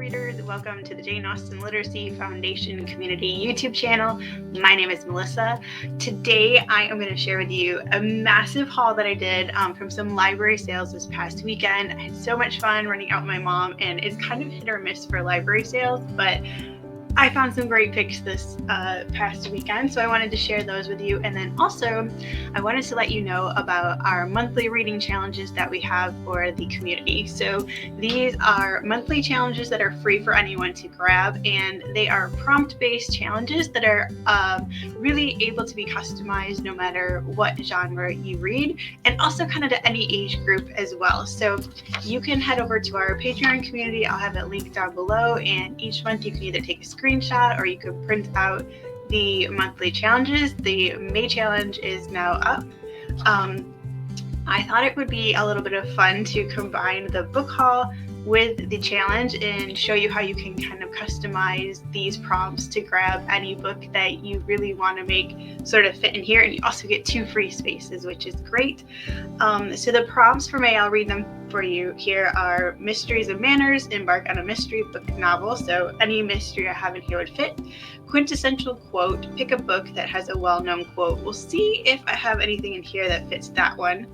readers, welcome to the Jane Austen Literacy Foundation community YouTube channel. My name is Melissa. Today I am going to share with you a massive haul that I did from some library sales this past weekend. I had so much fun running out with my mom, and it's kind of hit or miss for library sales, but I found some great picks this past weekend, so I wanted to share those with you. And then also, I wanted to let you know about our monthly reading challenges that we have for the community. So these are monthly challenges that are free for anyone to grab, and they are prompt-based challenges that are really able to be customized no matter what genre you read, and also kind of to any age group as well. So you can head over to our Patreon community. I'll have it linked down below, and each month you can either take a screenshot or you could print out the monthly challenges. The May challenge is now up. I thought it would be a little bit of fun to combine the book haul with the challenge and show you how you can kind of customize these prompts to grab any book that you really want to make sort of fit in here. And you also get 2 free spaces, which is great. So the prompts for May, I'll read them for you here, are Mysteries and Manners, embark on a mystery book novel. So any mystery I have in here would fit. Quintessential quote, pick a book that has a well-known quote. We'll see if I have anything in here that fits that one.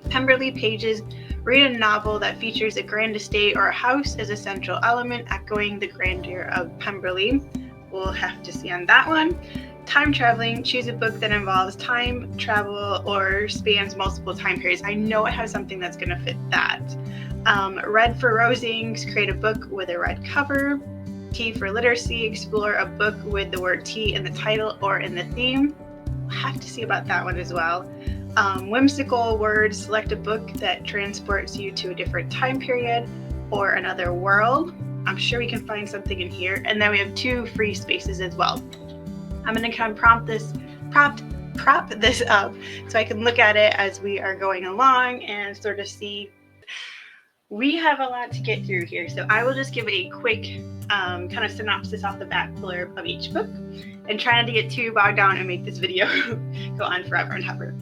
Pemberley Pages, read a novel that features a grand estate or a house as a central element, echoing the grandeur of Pemberley. We'll have to see on that one. Time traveling, choose a book that involves time travel or spans multiple time periods. I know I have something that's going to fit that. Red for Rosings, create a book with a red cover. T for literacy, explore a book with the word tea in the title or in the theme. We'll have to see about that one as well. Whimsical words, select a book that transports you to a different time period or another world. I'm sure we can find something in here. And then we have 2 free spaces as well. I'm going to kind of prop this up so I can look at it as we are going along and sort of see. We have a lot to get through here, so I will just give a quick kind of synopsis off the back blurb of each book and try not to get too bogged down and make this video go on forever and ever.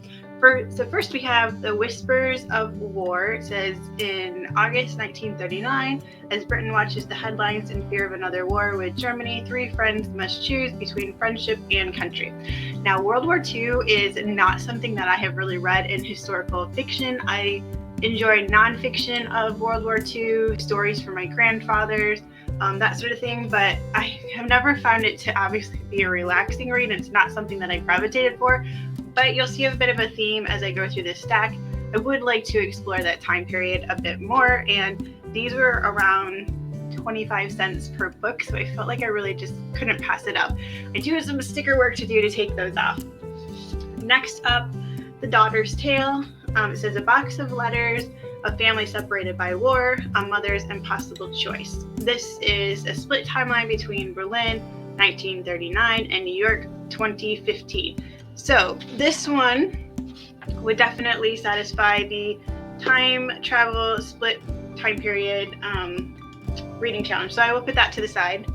So first we have The Whispers of War. It says, in August 1939, as Britain watches the headlines in fear of another war with Germany, 3 friends must choose between friendship and country. Now, World War II is not something that I have really read in historical fiction. I enjoy nonfiction of World War II, stories from my grandfathers, that sort of thing, but I have never found it to obviously be a relaxing read, and it's not something that I gravitated for. But you'll see a bit of a theme as I go through this stack. I would like to explore that time period a bit more, and these were around 25 cents per book, so I felt like I really just couldn't pass it up. I do have some sticker work to do to take those off. Next up, The Daughter's Tale. It says, a box of letters, a family separated by war, a mother's impossible choice. This is a split timeline between Berlin, 1939, and New York, 2015. So this one would definitely satisfy the time travel split time period reading challenge. So I will put that to the side,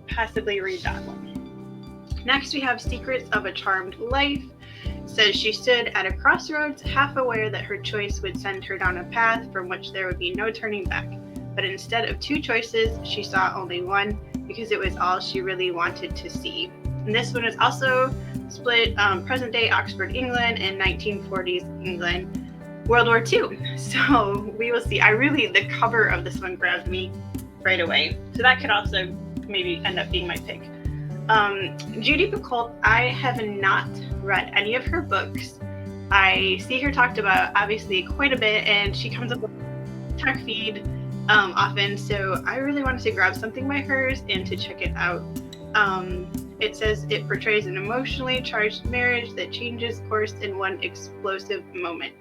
possibly read that one. Next we have Secrets of a Charmed Life. It says, she stood at a crossroads, half aware that her choice would send her down a path from which there would be no turning back. But instead of 2 choices, she saw only one, because it was all she really wanted to see. And this one is also split present day Oxford, England, and 1940s England, World War II. So we will see. The cover of this one grabbed me right away. So that could also maybe end up being my pick. Judy Picoult, I have not read any of her books. I see her talked about obviously quite a bit, and she comes up with tech feed often. So I really wanted to grab something by hers and to check it out. It says it portrays an emotionally charged marriage that changes course in one explosive moment.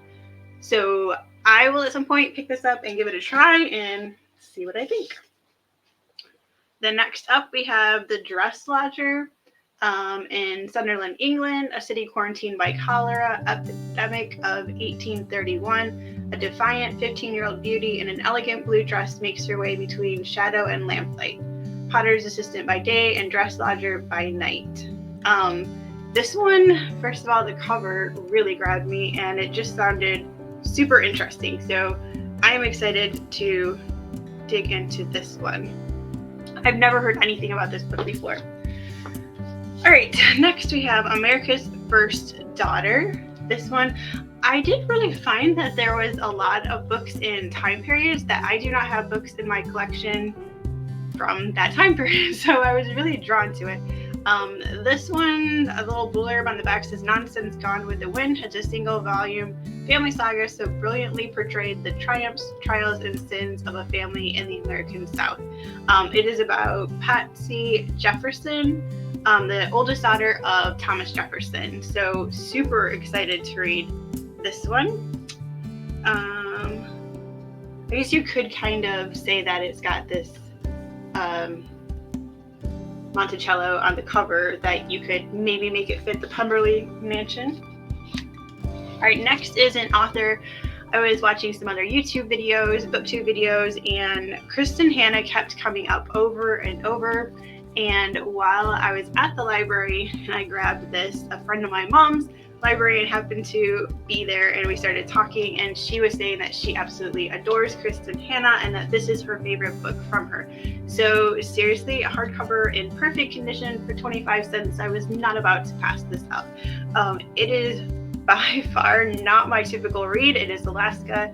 So I will at some point pick this up and give it a try and see what I think. Then next up we have The Dress Lodger. In Sunderland, England, a city quarantined by cholera epidemic of 1831. A defiant 15-year-old beauty in an elegant blue dress makes her way between shadow and lamplight. Potter's assistant by day and dress lodger by night. This one, first of all, the cover really grabbed me, and it just sounded super interesting. So I am excited to dig into this one. I've never heard anything about this book before. All right, next we have America's First Daughter. This one, I did really find that there was a lot of books in time periods that I do not have books in my collection from that time period, so I was really drawn to it. This one, a little blurb on the back says, "Nonsense Gone with the Wind," it's a single volume family saga so brilliantly portrayed the triumphs, trials, and sins of a family in the American South. It is about Patsy Jefferson, the oldest daughter of Thomas Jefferson. So super excited to read this one. I guess you could kind of say that it's got this Monticello on the cover that you could maybe make it fit the Pemberley mansion. All right, next is an author. I was watching some other YouTube videos, booktube videos, and Kristen Hanna kept coming up over and over. And while I was at the library and I grabbed this, a friend of my mom's librarian happened to be there, and we started talking, and she was saying that she absolutely adores Kristen Hanna and that this is her favorite book from her. So seriously, a hardcover in perfect condition for 25 cents. I was not about to pass this up. It is by far not my typical read. It is Alaska,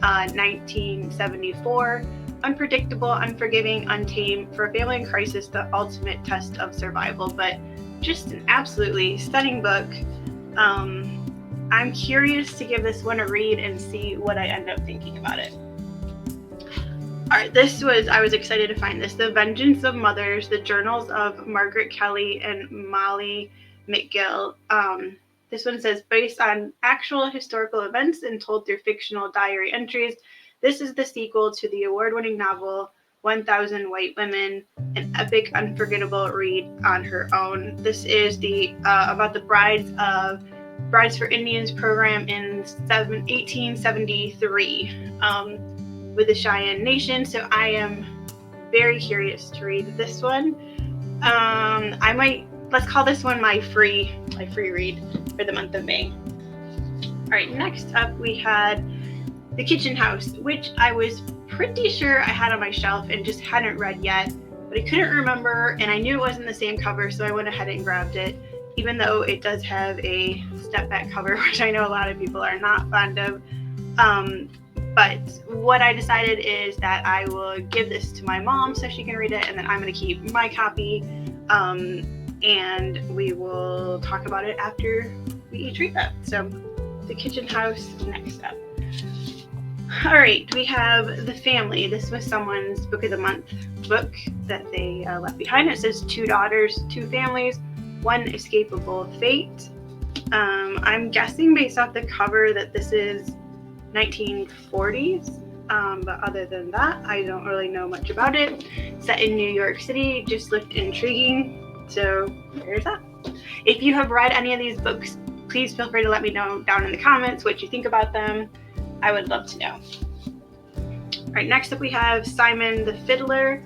1974. Unpredictable, unforgiving, untamed, for a family in crisis, the ultimate test of survival. But just an absolutely stunning book. I'm curious to give this one a read and see what I end up thinking about it. All right, I was excited to find this. The Vengeance of Mothers, the Journals of Margaret Kelly and Molly McGill. This one says, based on actual historical events and told through fictional diary entries, this is the sequel to the award-winning novel 1000 White Women, an epic, unforgettable read on her own. This is the about the Brides for Indians program in 1873 with the Cheyenne Nation. So I am very curious to read this one. Let's call this one my free read for the month of May. All right, next up we had The Kitchen House, which I was pretty sure I had on my shelf and just hadn't read yet, but I couldn't remember, and I knew it wasn't the same cover, so I went ahead and grabbed it, even though it does have a step back cover, which I know a lot of people are not fond of. But what I decided is that I will give this to my mom so she can read it, and then I'm going to keep my copy, and we will talk about it after we each read that. So, The Kitchen House next up. All right, we have The Family. This was someone's Book of the Month book that they left behind. It says 2 daughters, 2 families, 1 escapable fate. I'm guessing based off the cover that this is 1940s, but other than that, I don't really know much about it. Set in New York City, just looked intriguing. So there's that. If you have read any of these books, please feel free to let me know down in the comments what you think about them. I would love to know. All right, next up we have Simon the Fiddler.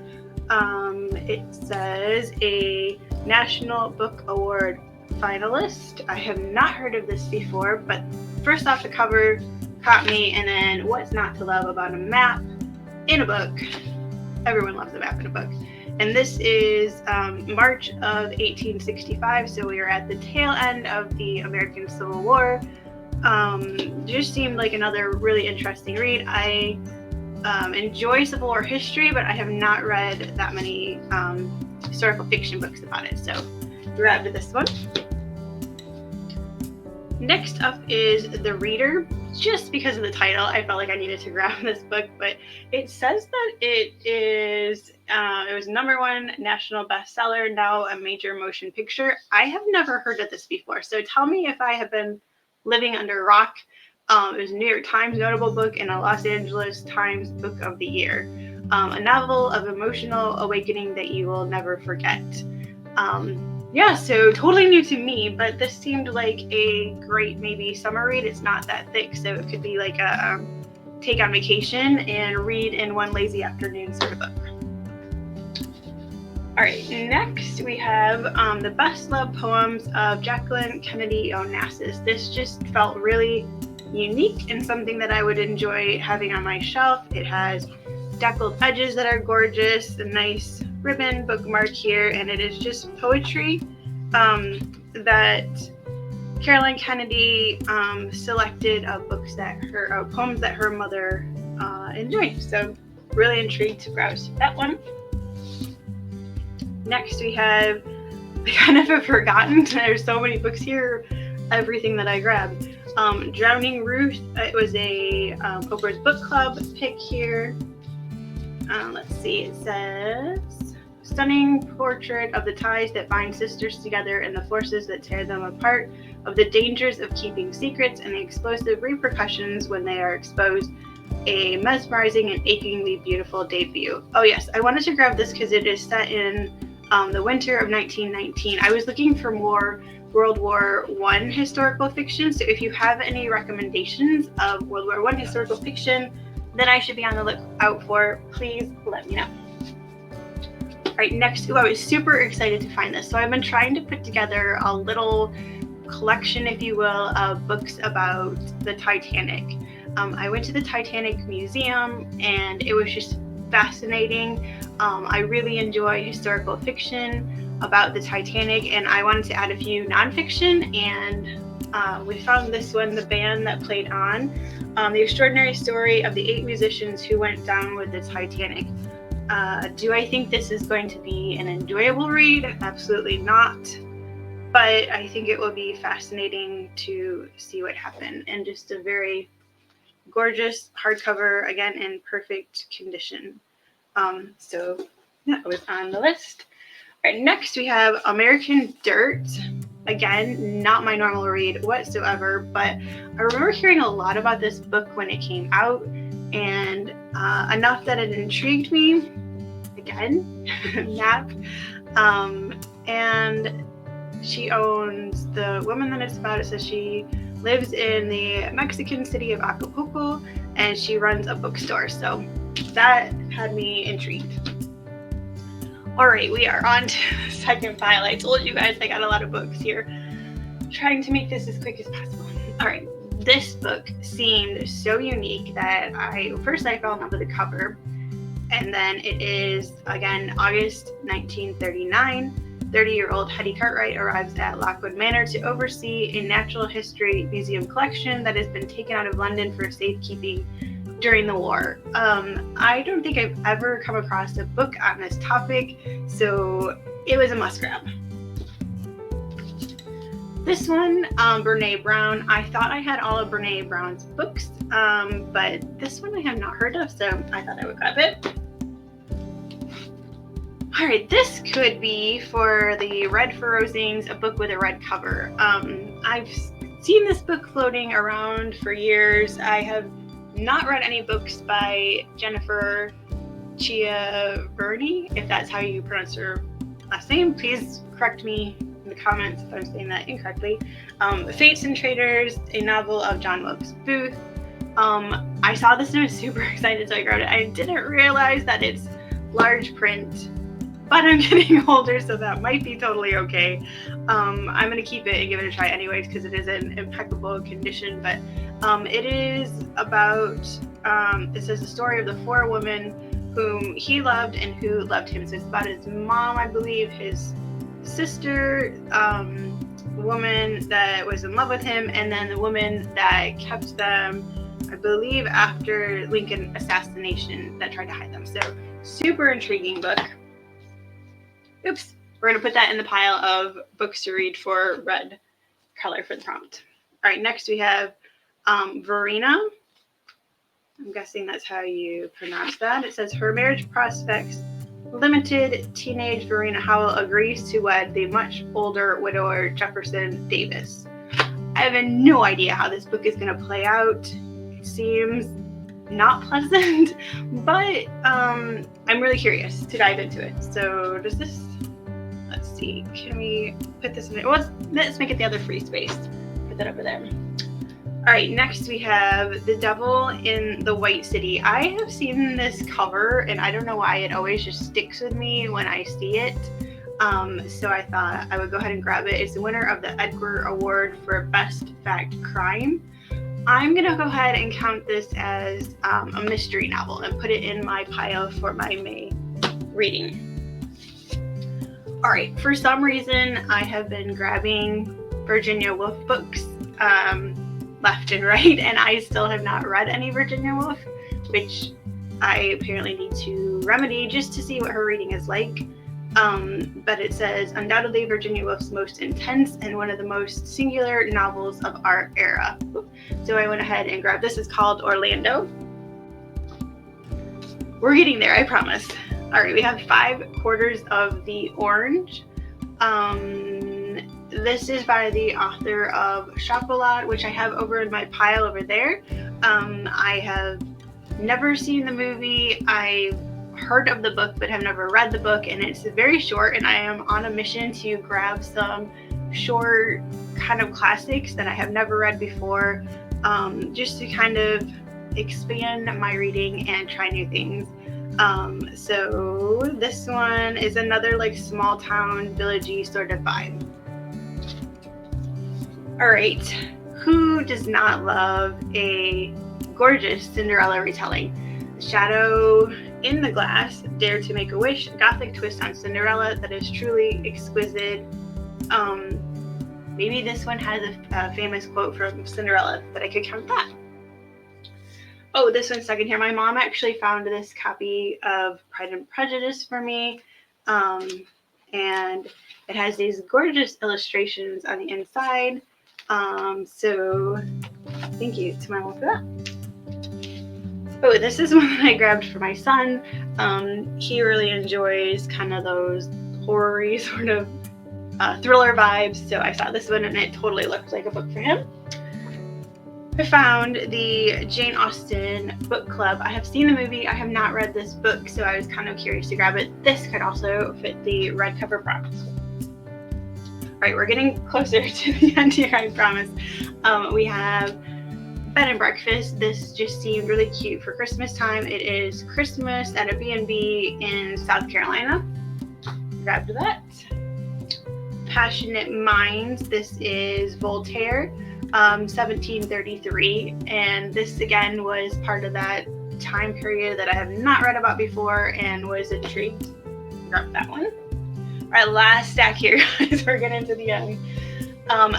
It says a National Book Award finalist. I have not heard of this before, but first off, the cover caught me, and then what's not to love about a map in a book? Everyone loves a map in a book. And this is March of 1865, so we are at the tail end of the American Civil War. Just seemed like another really interesting read. I enjoy Civil War history, but I have not read that many historical fiction books about it, so grabbed this one. Next up is The Reader. Just because of the title, I felt like I needed to grab this book, but it says that it was #1 national bestseller, now a major motion picture. I have never heard of this before, so tell me if I have been living under a rock. It was a New York Times notable book and a Los Angeles Times Book of the Year. A novel of emotional awakening that you will never forget. Yeah, so totally new to me, but this seemed like a great maybe summer read. It's not that thick, so it could be like a take on vacation and read in one lazy afternoon sort of book. All right, next we have the Best Loved Poems of Jacqueline Kennedy Onassis. This just felt really unique and something that I would enjoy having on my shelf. It has deckled edges that are gorgeous, a nice ribbon bookmark here, and it is just poetry that Caroline Kennedy selected of poems that her mother enjoyed. So really intrigued to browse that one. Next we have, I kind of have forgotten, there's so many books here, everything that I grabbed. Drowning Ruth, it was a Oprah's Book Club pick here. Let's see, it says, stunning portrait of the ties that bind sisters together and the forces that tear them apart, of the dangers of keeping secrets and the explosive repercussions when they are exposed. A mesmerizing and achingly beautiful debut. Oh yes, I wanted to grab this because it is set in the winter of 1919. I was looking for more World War I historical fiction, so if you have any recommendations of World War I historical fiction that I should be on the lookout for, please let me know. Alright, next, I was super excited to find this. So I've been trying to put together a little collection, if you will, of books about the Titanic. I went to the Titanic Museum and it was just fascinating. I really enjoy historical fiction about the Titanic, and I wanted to add a few nonfiction, and we found this one, The Band That Played On, The Extraordinary Story of the 8 Musicians Who Went Down with the Titanic. Do I think this is going to be an enjoyable read? Absolutely not. But I think it will be fascinating to see what happened, and just a very gorgeous hardcover, again in perfect condition. So that was on the list. All right, next we have American Dirt. Again, not my normal read whatsoever, but I remember hearing a lot about this book when it came out, and enough that it intrigued me. Again, Nap. And she owns, the woman that it's about, it says she lives in the Mexican city of Acapulco, and she runs a bookstore. So that had me intrigued. All right, we are on to the second pile. I told you guys I got a lot of books here. Trying to make this as quick as possible. All right, this book seemed so unique that I fell in love with the cover. And then it is, again, August 1939. 30-year-old Hetty Cartwright arrives at Lockwood Manor to oversee a natural history museum collection that has been taken out of London for safekeeping during the war. I don't think I've ever come across a book on this topic, so it was a must grab. This one, Brene Brown. I thought I had all of Brene Brown's books, but this one I have not heard of, so I thought I would grab it. Alright, this could be for the Red for Rosings, a book with a red cover. I've seen this book floating around for years. I have not read any books by Jennifer Chiaverini, if that's how you pronounce her last name. Please correct me in the comments if I'm saying that incorrectly. Fates and Traders, a novel of John Wilkes Booth. I saw this and I was super excited, so I grabbed it. I didn't realize that it's large print, but I'm getting older, so that might be totally okay. I'm going to keep it and give it a try anyways, because it is in impeccable condition. But it is about, it says the story of the 4 women whom he loved and who loved him. So it's about his mom, I believe, his sister, woman that was in love with him, and then the woman that kept them, I believe, after Lincoln assassination, that tried to hide them. So super intriguing book. Oops, we're going to put that in the pile of books to read for red color for the prompt. All right, next we have Verena. I'm guessing that's how you pronounce that. It says, her marriage prospects limited. Teenage Verena Howell agrees to wed the much older widower Jefferson Davis. I have no idea how this book is going to play out. It seems not pleasant, but I'm really curious to dive into it. So does this, let's see, can we put this in? Well, let's make it the other free space. Put that over there. All right, next we have The Devil in the White City. I have seen this cover, and I don't know why it always just sticks with me when I see it. So I thought I would go ahead and grab it. It's the winner of the Edgar Award for Best Fact Crime. I'm going to go ahead and count this as a mystery novel and put it in my pile for my May reading. All right, for some reason, I have been grabbing Virginia Woolf books left and right, and I still have not read any Virginia Woolf, which I apparently need to remedy just to see what her reading is like. But it says, undoubtedly Virginia Woolf's most intense and one of the most singular novels of our era. So I went ahead and grabbed this. It's called Orlando. We're getting there, I promise. All right, we have 5 Quarters of the Orange. This is by the author of Chocolat, which I have over in my pile over there. I have never seen the movie. I've heard of the book but have never read the book, and it's very short, and I am on a mission to grab some short kind of classics that I have never read before, just to kind of expand my reading and try new things. So this one is another like small town villagey sort of vibe. All right, who does not love a gorgeous Cinderella retelling? The Shadow in the Glass, Dare to Make a Wish, a gothic twist on Cinderella that is truly exquisite. Maybe this one has a famous quote from Cinderella that I could count that. Oh, this one's stuck in here. My mom actually found this copy of Pride and Prejudice for me, and it has these gorgeous illustrations on the inside. So thank you to my mom for that. Oh, this is one that I grabbed for my son. He really enjoys kind of those horror-y sort of thriller vibes, so I saw this one and it totally looked like a book for him. I found the Jane Austen book club. I have seen the movie. I have not read this book, so I was kind of curious to grab it. This could also fit the red cover promise. All right, we're getting closer to the end here, I promise. We have Bed and Breakfast. This just seemed really cute for Christmas time. It is Christmas at a B&B in South Carolina. Grabbed that. Passionate Minds. This is Voltaire. 1733, and this again was part of that time period that I have not read about before and was intrigued. Grab that one. All right, last stack here as we're getting to the end.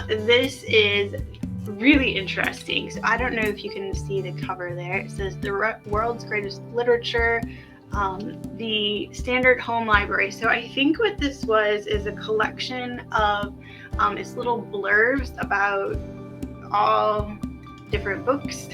This is really interesting. So I don't know if you can see the cover there. It says the world's greatest literature, the Standard Home Library. So I think what this was is a collection of its little blurbs about all different books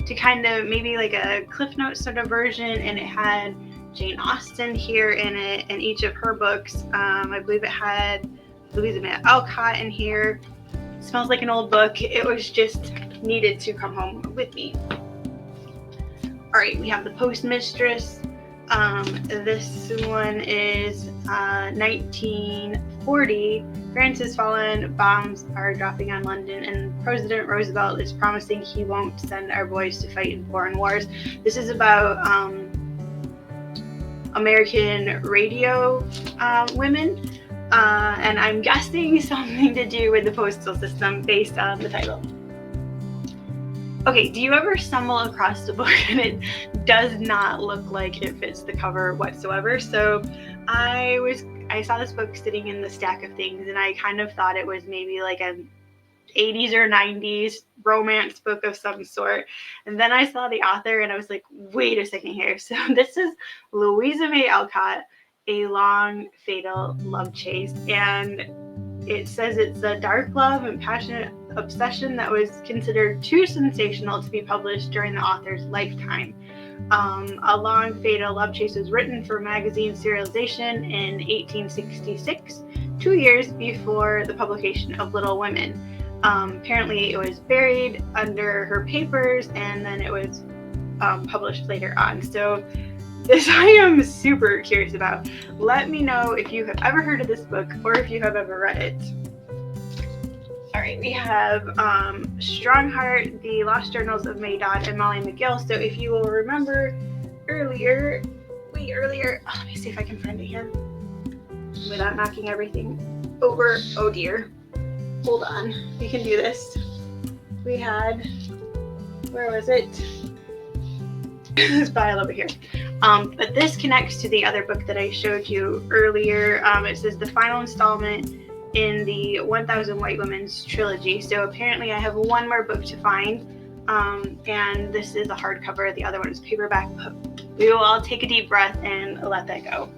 to kind of maybe like a Cliff Notes sort of version, and it had Jane Austen here in it and each of her books. I believe it had Louisa May Alcott in here. It smells like an old book. It was just needed to come home with me. All right, we have The Postmistress. This one is 1940. France has fallen, bombs are dropping on London, and President Roosevelt is promising he won't send our boys to fight in foreign wars. This is about American radio women, and I'm guessing something to do with the postal system based on the title. Okay, do you ever stumble across a book and it does not look like it fits the cover whatsoever? So I saw this book sitting in the stack of things, and I kind of thought it was maybe like an 80s or 90s romance book of some sort. And then I saw the author and I was like, wait a second here. So this is Louisa May Alcott, A Long Fatal Love Chase. And it says it's a dark love and passionate obsession that was considered too sensational to be published during the author's lifetime. A Long Fatal Love Chase was written for magazine serialization in 1866, 2 years before the publication of Little Women. Apparently it was buried under her papers, and then it was published later on. So this I am super curious about. Let me know if you have ever heard of this book or if you have ever read it. All right, we have Strongheart, The Lost Journals of May Dodd and Molly McGill. So if you will remember earlier, let me see if I can find it here without knocking everything over. Oh dear. Hold on. We can do this. We had where was it? This file over here. But this connects to the other book that I showed you earlier. It says the final installment in the 1000 White Women's trilogy. So apparently I have one more book to find, and this is a hardcover. The other one is paperback. But we will all take a deep breath and let that go.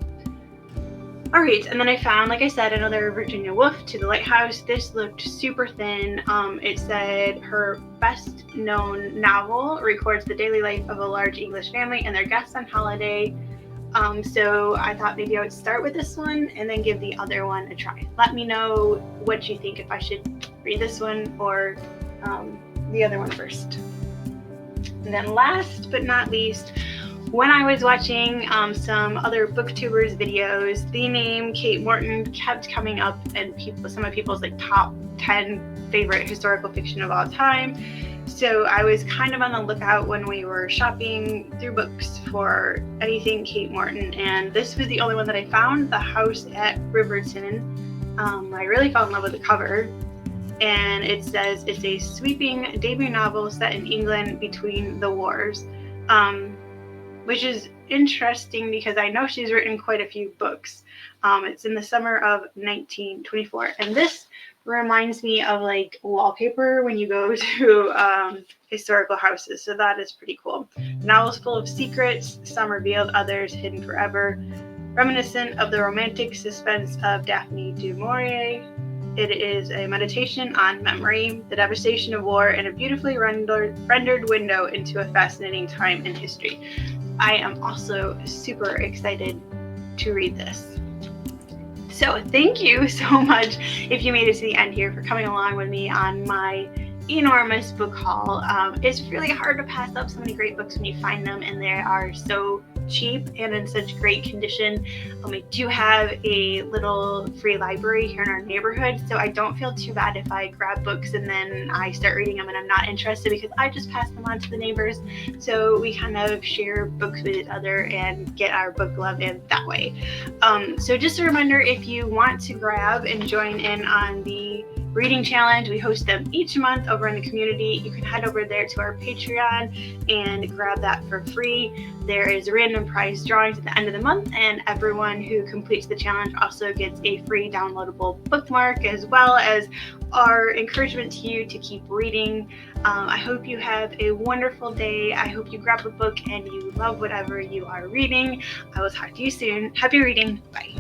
All right, and then I found, like I said, another Virginia Woolf, To the Lighthouse. This looked super thin. It said her best known novel records the daily life of a large English family and their guests on holiday. So I thought maybe I would start with this one and then give the other one a try. Let me know what you think, if I should read this one or the other one first. And then last but not least, when I was watching some other booktubers videos, the name Kate Morton kept coming up in some of people's like top 10 favorite historical fiction of all time. So I was kind of on the lookout when we were shopping through books for anything Kate Morton, and this was the only one that I found, The House at Riverton. I really fell in love with the cover, and it says it's a sweeping debut novel set in England between the wars. Which is interesting because I know she's written quite a few books. It's in the summer of 1924, and this reminds me of like wallpaper when you go to historical houses, so that is pretty cool. The novel's full of secrets, some revealed, others hidden forever, reminiscent of the romantic suspense of Daphne du Maurier. It is a meditation on memory, the devastation of war, and a beautifully rendered window into a fascinating time in history. I am also super excited to read this. So thank you so much if you made it to the end here for coming along with me on my enormous book haul. It's really hard to pass up so many great books when you find them, and they are so cheap and in such great condition. We do have a little free library here in our neighborhood, so I don't feel too bad if I grab books and then I start reading them and I'm not interested, because I just pass them on to the neighbors. So we kind of share books with each other and get our book love in that way. So just a reminder, if you want to grab and join in on the reading challenge, we host them each month over in the community. You can head over there to our Patreon and grab that for free. There is random prize drawings at the end of the month, and everyone who completes the challenge also gets a free downloadable bookmark, as well as our encouragement to you to keep reading. I hope you have a wonderful day. I hope you grab a book and you love whatever you are reading. I will talk to you soon. Happy reading. Bye.